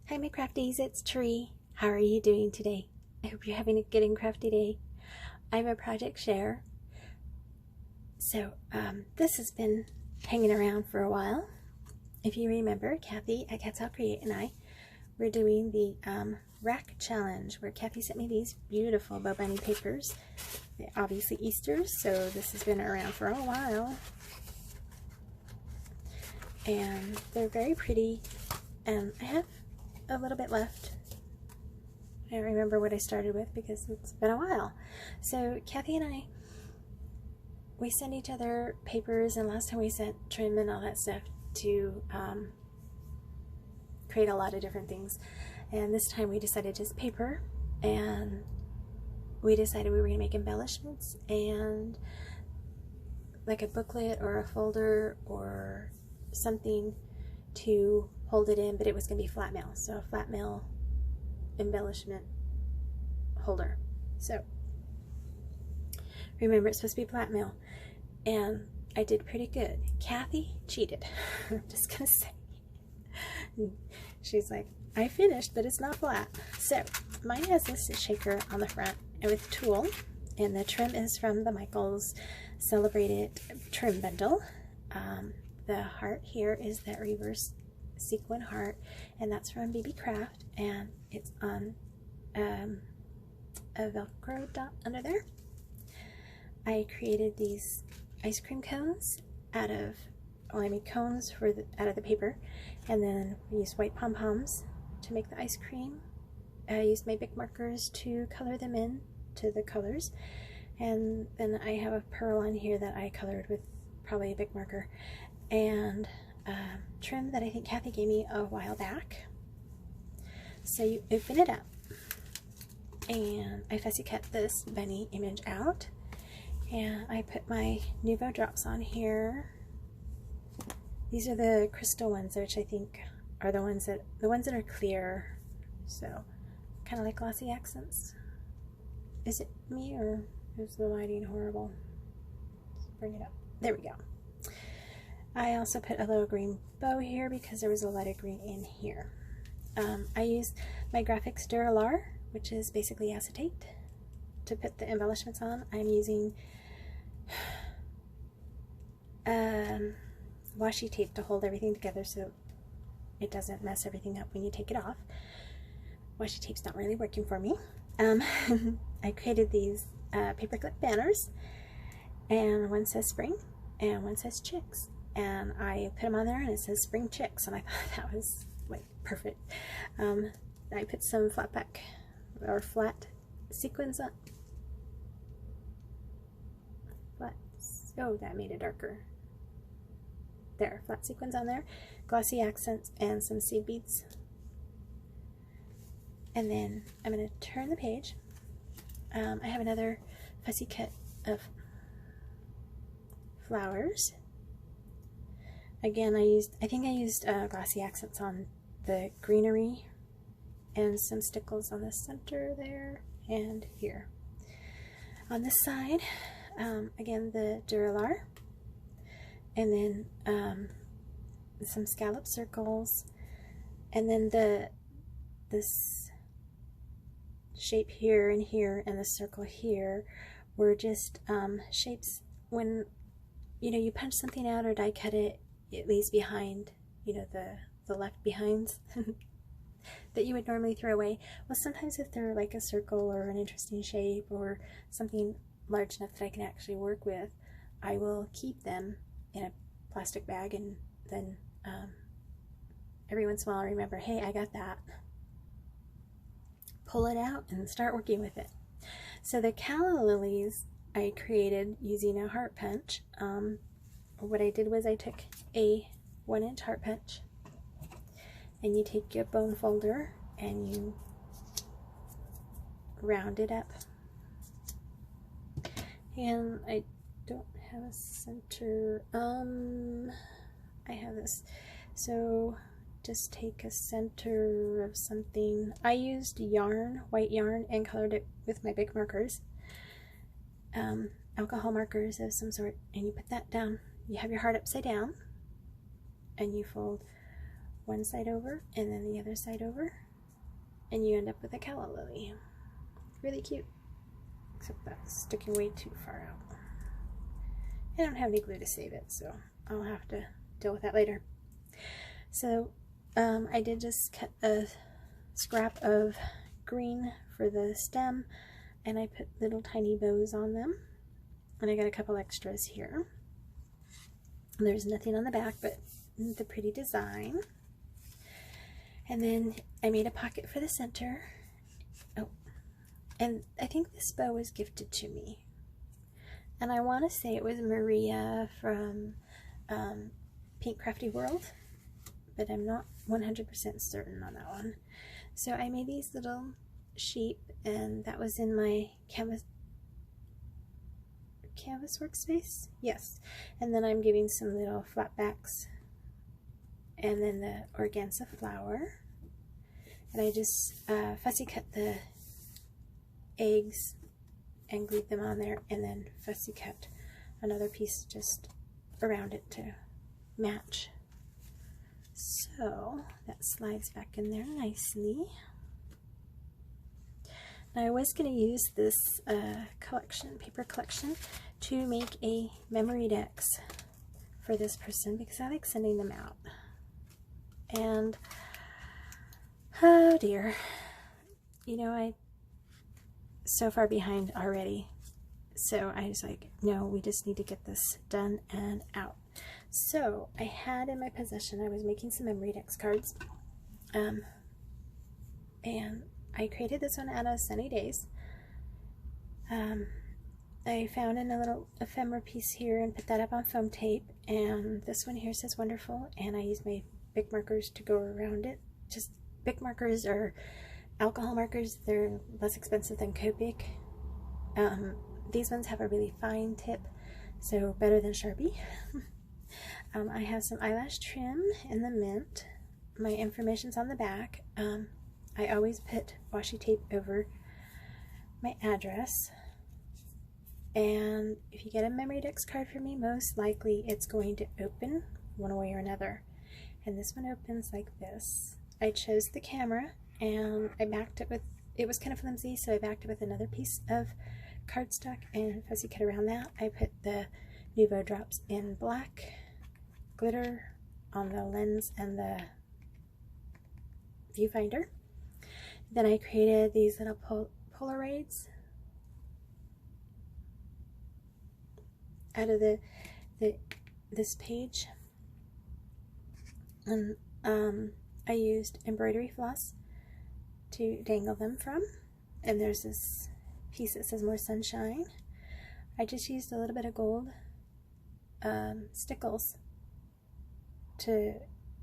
Hi my crafties, it's Tree. How are you doing today? I hope you're having a good and crafty day. I'm a project share. So this has been hanging around for a while. If you remember, Kathy at Cats I'll Create and I were doing the RAK challenge where Kathy sent me these beautiful BoBunny papers. They're obviously Easter's, so this has been around for a while. And they're very pretty. And I have a little bit left. I don't remember what I started with because it's been a while. So Kathy and I, we send each other papers, and last time we sent trim and all that stuff to create a lot of different things. And this time we decided just paper, and we decided we were going to make embellishments and like a booklet or a folder or something to hold it in, but it was going to be flat mail, so a flat mail embellishment holder. So remember, it's supposed to be flat mail, and I did pretty good. Kathy cheated. I'm just gonna say. She's like, I finished, but it's not flat. So mine has this shaker on the front and with Tulle, and the trim is from the Michaels Celebrated Trim Bundle. The heart here is that reverse sequin heart, and that's from BB Craft, and it's on a Velcro dot under there. I created these ice cream cones out of, well, I made cones for out of the paper, and then we used white pom-poms to make the ice cream. I used my Bic markers to color them in to the colors, and then I have a pearl on here that I colored with probably a Bic marker, and trim that I think Kathy gave me a while back. So you open it up, and I fussy cut this bunny image out, and I put my Nuvo drops on here. These are the crystal ones, which I think are the ones that are clear, so kind of like Glossy Accents. Is it me, or is the lighting horrible? Let's bring it up. There we go. I also put a little green bow here because there was a lot of green in here. I used my Graffix Dura-Lar, which is basically acetate, to put the embellishments on. I'm using washi tape to hold everything together so it doesn't mess everything up when you take it off. Washi tape's not really working for me. I created these paperclip banners, and one says spring and one says chicks. And I put them on there, and it says spring chicks, and I thought that was like perfect. I put some flat sequins on. Oh, that made it darker. There, flat sequins on there, glossy accents, and some seed beads. And then I'm going to turn the page. I have another fussy cut of flowers. Again, I think I used Glossy Accents on the greenery and some stickles on the center there and here. On this side, again, the Dura-Lar, and then some scallop circles, and then this shape here and here and the circle here were just shapes. When you punch something out or die cut it, it leaves behind, the left behinds that you would normally throw away. Well, sometimes if they're like a circle or an interesting shape or something large enough that I can actually work with, I will keep them in a plastic bag, and then every once in a while I remember, hey, I got that. Pull it out and start working with it. So the calla lilies I created using a heart punch. What I did was I took a 1-inch heart punch, and you take your bone folder and you round it up. And I don't have a center. I have this. So just take a center of something. I used yarn, white yarn, and colored it with my Bic markers. Alcohol markers of some sort, and you put that down. You have your heart upside down, and you fold one side over and then the other side over, and you end up with a calla lily. Really cute, except that's sticking way too far out. I don't have any glue to save it, so I'll have to deal with that later. So I did just cut a scrap of green for the stem, and I put little tiny bows on them, and I got a couple extras here. There's nothing on the back but the pretty design. And then I made a pocket for the center. Oh, and I think this bow was gifted to me, and I want to say it was Maria from Pink Crafty World, but I'm not 100% certain on that one. So I made these little sheep, and that was in my canvas workspace, yes. And then I'm giving some little flat backs, and then the organza flower, and I just fussy cut the eggs and glued them on there, and then fussy cut another piece just around it to match. So that slides back in there nicely. Now I was going to use this paper collection to make a memory decks for this person, because I like sending them out. And oh dear, you know, I'm so far behind already. So I was like, no, we just need to get this done and out. So I had in my possession, I was making some memory decks cards, and I created this one out of Sunny Days. I found in a little ephemera piece here and put that up on foam tape, and this one here says wonderful, and I used my Bic markers to go around it. Just Bic markers or alcohol markers, they're less expensive than Copic. These ones have a really fine tip, so better than Sharpie. I have some eyelash trim in the mint. My information's on the back. I always put washi tape over my address. And if you get a memory decks card from me, most likely it's going to open one way or another. And this one opens like this. I chose the camera, and I backed it with, it was kind of flimsy, so I backed it with another piece of cardstock and fussy cut around that. I put the Nuvo drops in black glitter on the lens and the viewfinder. Then I created these little Polaroids out of this page, and I used embroidery floss to dangle them from, and there's this piece that says more sunshine. I just used a little bit of gold stickles to,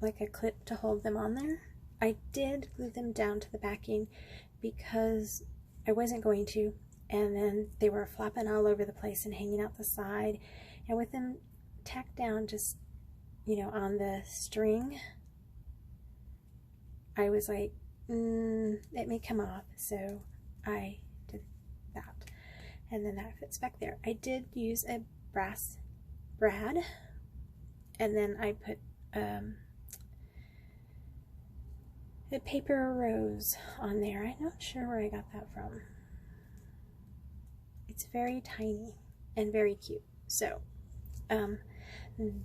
like a clip to hold them on there. I did glue them down to the backing because I wasn't going to, and then they were flapping all over the place and hanging out the side, and with them tacked down just, you know, on the string, I was like, it may come off, so I did that, and then that fits back there. I did use a brass brad, and then I put a paper rose on there. I'm not sure where I got that from. It's very tiny and very cute. So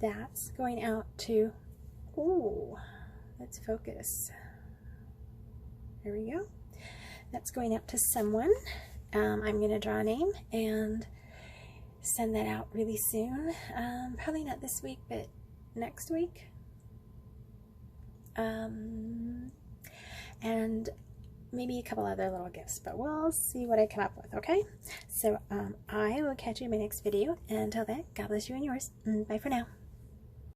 that's going out to, ooh, let's focus. There we go. That's going out to someone. I'm going to draw a name and send that out really soon. Probably not this week, but next week. And maybe a couple other little gifts, but we'll see what I come up with, okay? So I will catch you in my next video. Until then, God bless you and yours. Bye for now.